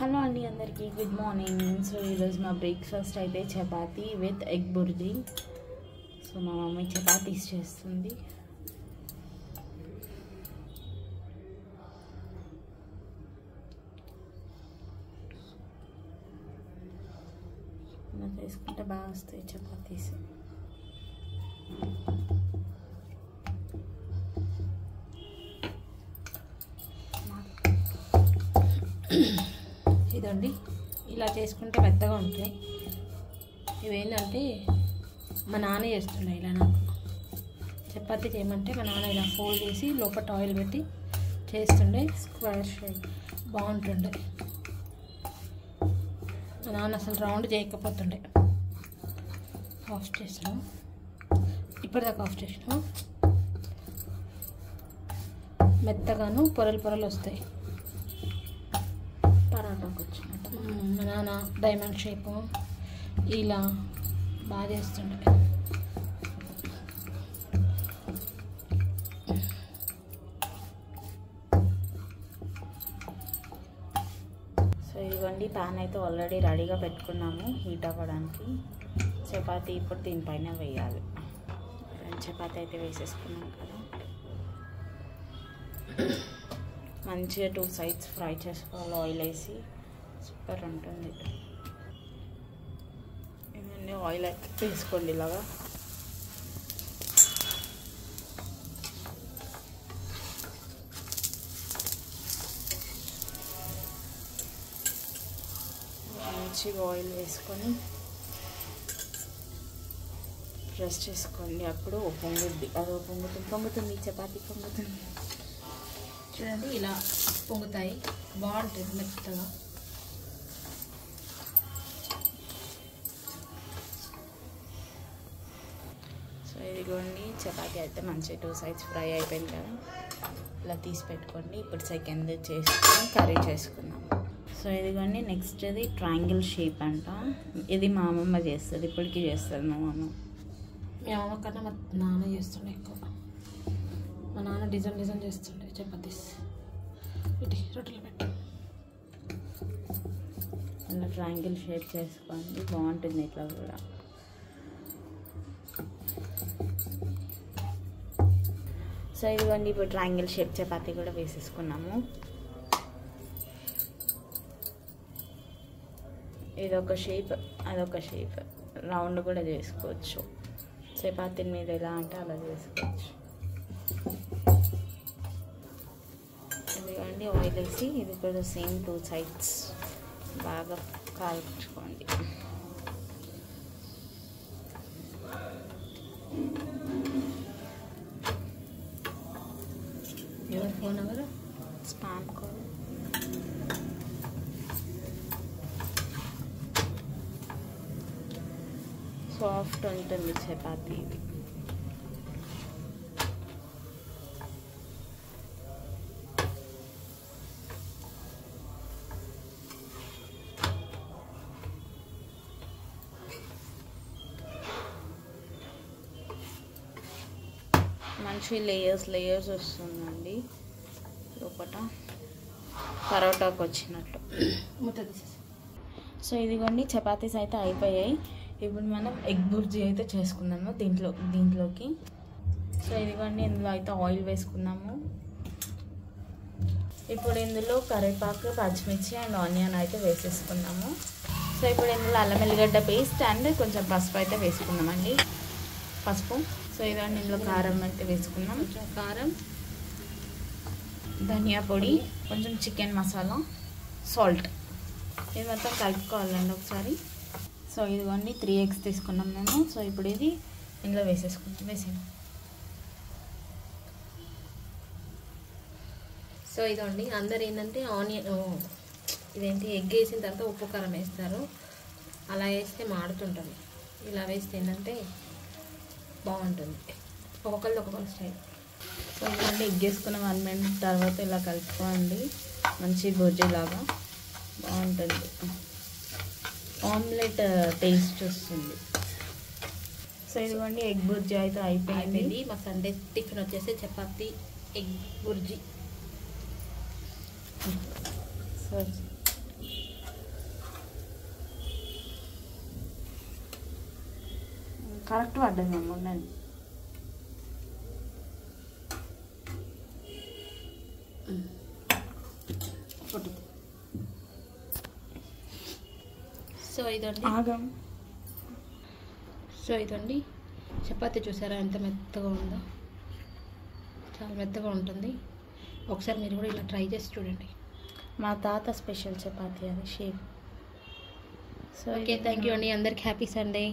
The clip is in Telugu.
హలో అండి అందరికీ గుడ్ మార్నింగ్. సో ఈరోజు మా బ్రేక్ఫాస్ట్ అయితే chapati with egg bhurji. So మా మమ్మీ చపాతీస్ చేస్తుంది. ఇలా చేసుకుంటే బాగా వస్తాయి చపాతీస్. ఇదండి ఇలా చేసుకుంటే మెత్తగా ఉంటాయి. ఇవేంటంటే మా నాన్న చేస్తుండే ఇలా నాకు చపాతీ చేయమంటే మా నాన్న ఇలా ఫోల్డ్ చేసి లోపల ఆయిల్ పెట్టి చేస్తుండే. స్క్వేర్ షేప్ బాగుంటుండే. మా నాన్న అసలు రౌండ్ చేయకపోతుండే. ఆఫ్ చేసాను, ఇప్పటిదాకా ఆఫ్ చేసాను. మెత్తగాను పొరలు పొరలు వస్తాయి. పరాటాకు వచ్చినట్టు మా నాన్న డైమండ్ షేపు ఇలా బాగా చేస్తుండే. సో ఇదిగోండి ప్యాన్ అయితే ఆల్రెడీ రెడీగా పెట్టుకున్నాము హీట్ అవ్వడానికి. చపాతీ ఇప్పుడు దీనిపైన వేయాలి. చపాతీ అయితే వేసేసుకున్నాం కదా, మంచిగా 2 sides ఫ్రై చేసుకోవాలి ఆయిల్ వేసి. సూపర్ ఉంటుంది. ఇవన్నీ ఆయిల్ అయితే వేసుకోండి ఇలాగా. మంచిగా ఆయిల్ వేసుకొని ప్రెస్ చేసుకోండి. అప్పుడు పొంగుద్ది. అదో పొంగుతుంది చపాతీ పొంగుతుంది. చూడండి ఇలా పొంగుతాయి, బాగుంటుంది మెత్తగా. సో ఇదిగోండి చపాతీ అయితే మంచిగా 2 sides ఫ్రై అయిపోయింది కదా, ఇలా తీసి పెట్టుకోండి. ఇప్పుడు సెకండ్ చేసుకొని కర్రీ చేసుకుందాం. సో ఇదిగోండి నెక్స్ట్ ఇది ట్రయాంగిల్ షేప్ అంట. ఇది మా అమ్మమ్మ చేస్తుంది, ఇప్పటికీ చేస్తుంది మా అమ్మ. మీ అమ్మ కన్నా మా నాన్న చేస్తుండే ఎక్కువ. మా నాన్న డిజైన్ చేస్తుండే చపాతీస్. ఇటు రొట్టెలు పెట్టు. అలా ట్రయాంగిల్ షేప్ చేసుకోండి, బాగుంటుంది ఇట్లా కూడా. సో ఇదిగోండి ఇప్పుడు ట్రయాంగిల్ షేప్ చపాతీ కూడా వేసేసుకున్నాము. ఇదొక షేప్, అదొక షేప్. రౌండ్ కూడా చేసుకోవచ్చు. చపాతీ మీద ఎలా అంటే అలా చేసుకోవచ్చు. ఇదిగోండి ఆయిల్ వేసి ఇది కూడా సేమ్ 2 sides బాగా కాల్చుకోండి. ఎవరు ఫోన్ ఎవరు? Spam call. సాఫ్ట్ ఉంటుంది చపాతీ ఇది. మంచి లేయర్స్ వస్తుందండి లోపల, పరోటాకు వచ్చినట్టు. ముద్ద తీసేసి. సో ఇదిగోండి చపాతీస్ అయితే అయిపోయాయి. ఇప్పుడు మనం ఎగ్ బుర్జీ అయితే చేసుకుందాము దీంట్లోకి. సో ఇదిగోండి ఇందులో అయితే ఆయిల్ వేసుకున్నాము. ఇప్పుడు ఇందులో కరివేపాకు, పచ్చిమిర్చి అండ్ ఆనియన్ అయితే వేసేసుకున్నాము. సో ఇప్పుడు ఇందులో అల్లం ఎల్లిగడ్డ పేస్ట్ అండ్ కొంచెం పసుపు అయితే వేసుకున్నామండి. పసుపు. సో ఇదండి ఇందులో కారం అయితే వేసుకున్నాం. కొంచెం కారం, ధనియా పొడి, కొంచెం చికెన్ మసాలా, సాల్ట్. ఇది మొత్తం కలుపుకోవాలండి ఒకసారి. సో ఇదిగోండి 3 eggs తీసుకున్నాం మేము. సో ఇప్పుడు ఇది ఇందులో వేసేసాం. సో ఇదండి అందరు ఏంటంటే ఆనియన్ ఇదేంటి ఎగ్ వేసిన తర్వాత ఉప్పు కారం వేస్తారు. అలా వేస్తే మాడుతుంటుంది. ఇలా వేస్తే ఏంటంటే బాగుంటుంది. ఒక్కొక్కరు స్టైల్. సో ఇదిగోండి ఎగ్ వేసుకున్న 1 minute తర్వాత ఇలా కలుపుకోండి. మంచి బుర్జీలాగా బాగుంటుంది. ఆమ్లెట్ టేస్ట్ వస్తుంది. సో ఇదిగోండి ఎగ్ బుర్జీ అయితే అయిపోయింది. మా సండే టిఫిన్ వచ్చేసి chapati egg bhurji. So correct పడ్డది మేము ఉండండి. సో ఇదండి ఆగం. సో ఇదండి చపాతీ చూసారా ఎంత మెత్తగా ఉందో, చాలా మెత్తగా ఉంటుంది. ఒకసారి మీరు కూడా ఇలా ట్రై చేసి చూడండి. మా తాత స్పెషల్ చపాతీ అది shape. So okay, thank you అండి. అందరికి హ్యాపీ సండే.